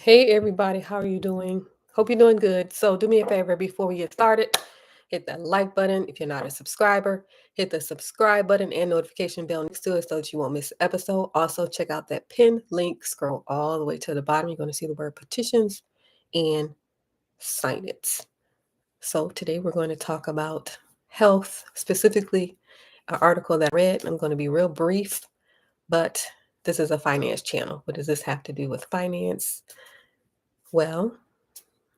Hey everybody, how are you doing? Hope you're doing good. So do me a favor before we get started, hit that like button. If you're not a subscriber, hit the subscribe button and notification bell next to it so that you won't miss an episode. Also, check out that pin link, scroll all the way to the bottom. You're going to see the word petitions and sign it. So today we're going to talk about health, specifically an article that I read. I'm going to be real brief, but this is a finance channel. What does this have to do with finance? Well,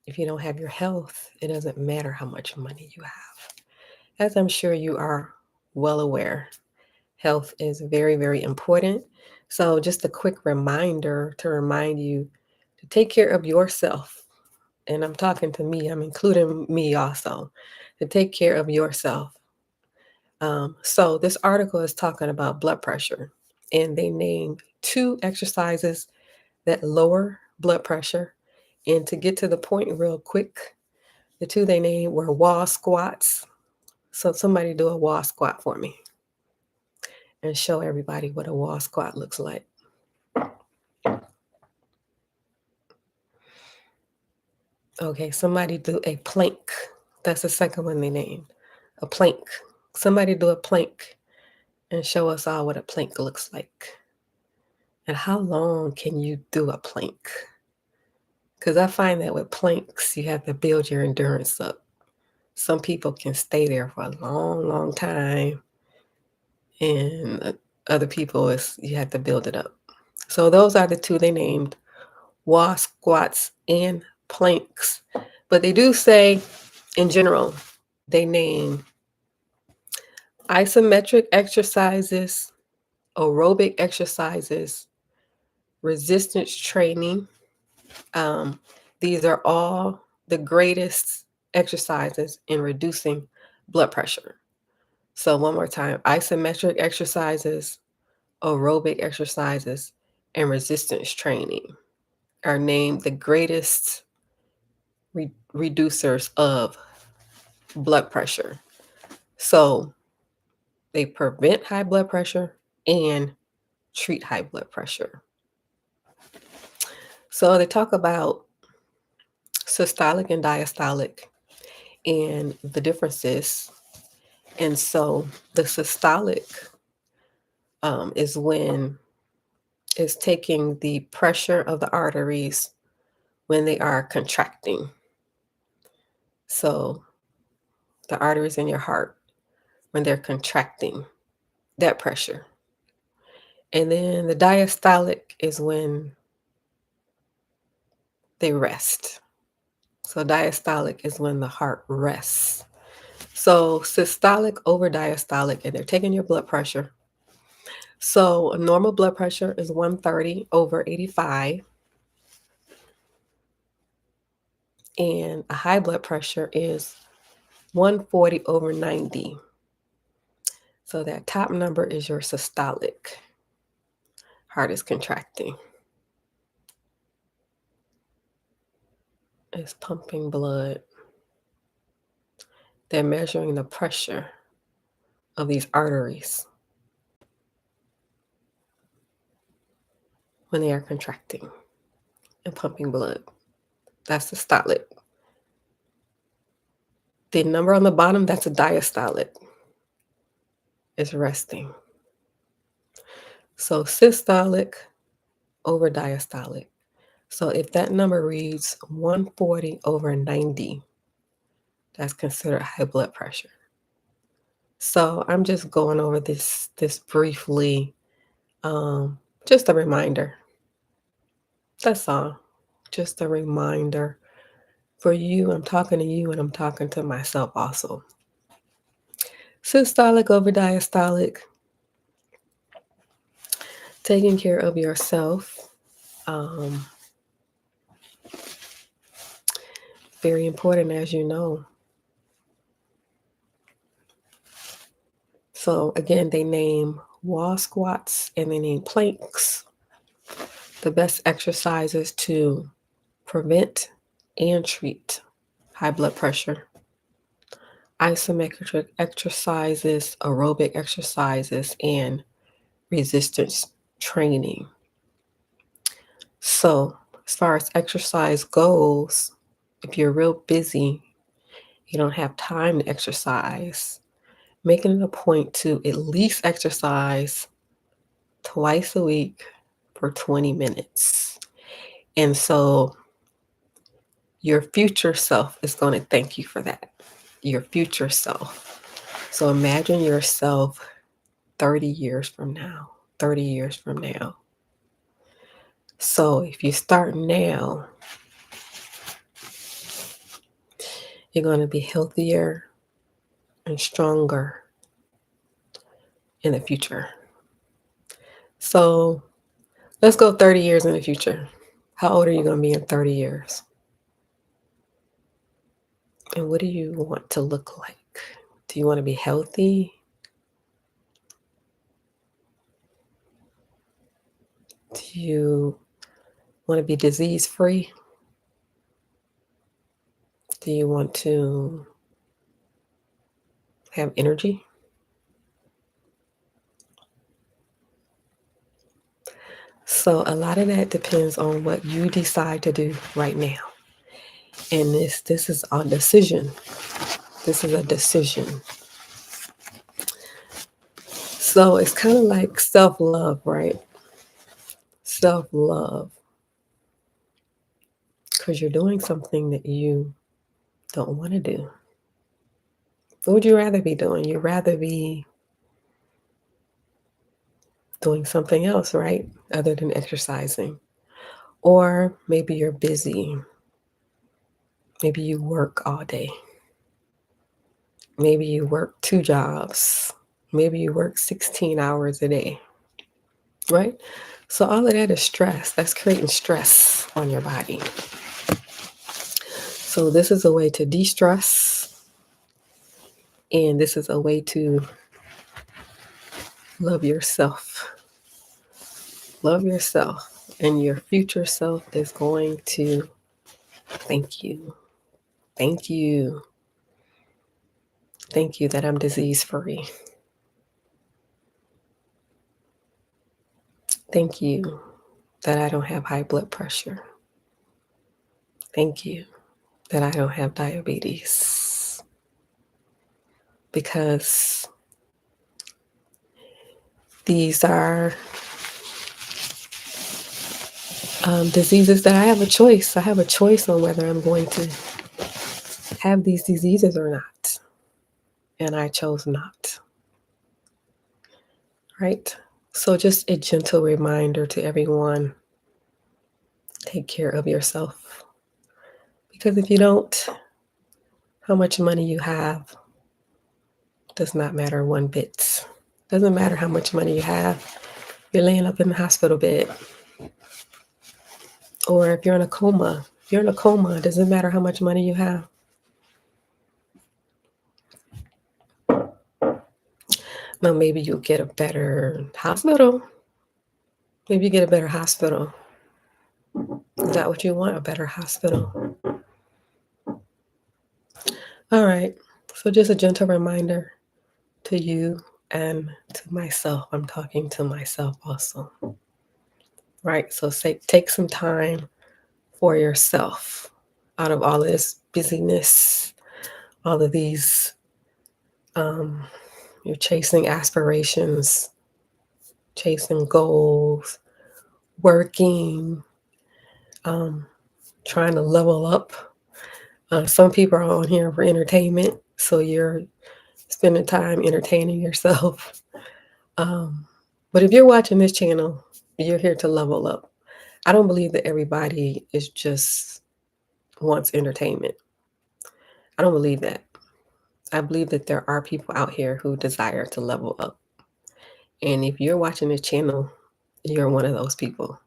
if you don't have your health, it doesn't matter how much money you have. As I'm sure you are well aware, health is very, very important. So, just a quick reminder to remind you to take care of yourself. And I'm talking to me, I'm including me also, to take care of yourself. So, this article is talking about blood pressure, and they name two exercises that lower blood pressure. And to get to the point real quick, the two they named were wall squats. So somebody do a wall squat for me and show everybody what a wall squat looks like. Okay, somebody do a plank. That's the second one they named. A plank. Somebody do a plank and show us all what a plank looks like. And how long can you do a plank? Because I find that with planks, you have to build your endurance up. Some people can stay there for a long, long time, and other people is you have to build it up. So those are the two they named, wall squats and planks. But they do say, in general, they name isometric exercises, aerobic exercises, resistance training. Um, these are all the greatest exercises in reducing blood pressure. So one more time, isometric exercises, aerobic exercises, and resistance training are named the greatest reducers of blood pressure. So they prevent high blood pressure and treat high blood pressure. So they talk about systolic and diastolic and the differences. And so the systolic is when it's taking the pressure of the arteries when they are contracting. So the arteries in your heart, when they're contracting, that pressure. And then the diastolic is when they rest. So diastolic is when the heart rests. So systolic over diastolic, and they're taking your blood pressure. So a normal blood pressure is 130 over 85. And a high blood pressure is 140 over 90. So that top number is your systolic. Heart is contracting. It's pumping blood. They're measuring the pressure of these arteries when they are contracting and pumping blood. That's systolic. The number on the bottom, that's a diastolic. It's resting. So systolic over diastolic. So if that number reads 140 over 90, that's considered high blood pressure. So I'm just going over this briefly, just a reminder. That's all. Just a reminder for you. I'm talking to you and I'm talking to myself also. Systolic over diastolic, taking care of yourself. Very important, as you know. So again, they name wall squats and they name planks. The best exercises to prevent and treat high blood pressure. Isometric exercises, aerobic exercises, and resistance training. So as far as exercise goes, if you're real busy, you don't have time to exercise, making it a point to at least exercise twice a week for 20 minutes. And so your future self is going to thank you for that. Your future self. So imagine yourself 30 years from now, 30 years from now. So if you start now, you're going to be healthier and stronger in the future. So let's go 30 years in the future. How old are you going to be in 30 years? And what do you want to look like? Do you want to be healthy? Do you want to be disease free? Do you want to have energy? So a lot of that depends on what you decide to do right now. And this is a decision. This is a decision. So it's kind of like self-love, right? Self-love. Because you're doing something that you don't want to do. What would you rather be doing? You'd rather be doing something else, right? Other than exercising. Or maybe you're busy. Maybe you work all day. Maybe you work 2 jobs. Maybe you work 16 hours a day, right? So all of that is stress. That's creating stress on your body. So this is a way to de-stress, and this is a way to love yourself. Love yourself, and your future self is going to thank you. Thank you. Thank you that I'm disease free. Thank you that I don't have high blood pressure. Thank you that I don't have diabetes. Because these are diseases that I have a choice. I have a choice on whether I'm going to have these diseases or not. And I chose not. Right? So just a gentle reminder to everyone, take care of yourself. Because if you don't, how much money you have does not matter one bit. Doesn't matter how much money you have. You're laying up in the hospital bed. Or if you're in a coma. If you're in a coma, it doesn't matter how much money you have. Now maybe you'll get a better hospital. Maybe you get a better hospital. Is that what you want? A better hospital? All right. So just a gentle reminder to you and to myself. I'm talking to myself also. Right? So take some time for yourself out of all of this busyness, all of these, you're chasing aspirations, chasing goals, working, trying to level up. Some people are on here for entertainment, so you're spending time entertaining yourself. But if you're watching this channel, you're here to level up. I don't believe that everybody is just wants entertainment. I don't believe that. I believe that there are people out here who desire to level up. And if you're watching this channel, you're one of those people.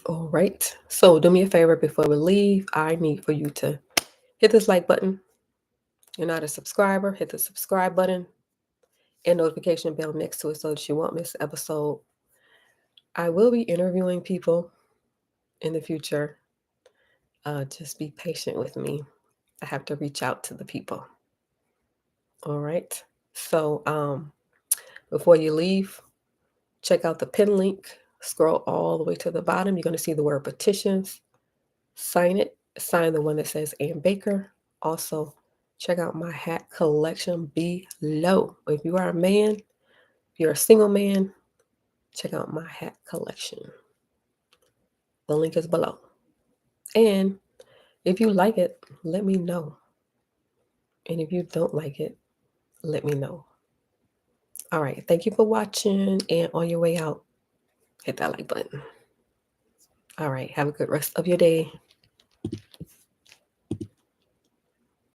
All right. So do me a favor before we leave. I need for you to hit this like button. You're not a subscriber, hit the subscribe button and notification bell next to it so that you won't miss an episode. I will be interviewing people in the future. Just be patient with me. I have to reach out to the people. All right. So before you leave, check out the pin link Scroll all the way to the bottom. You're going to see the word petitions. Sign it. Sign the one that says Ann Baker. Also, check out my hat collection below. If you are a man, if you're a single man, check out my hat collection. The link is below. And if you like it, let me know. And if you don't like it, let me know. All right. Thank you for watching. And on your way out, hit that like button. All right. Have a good rest of your day.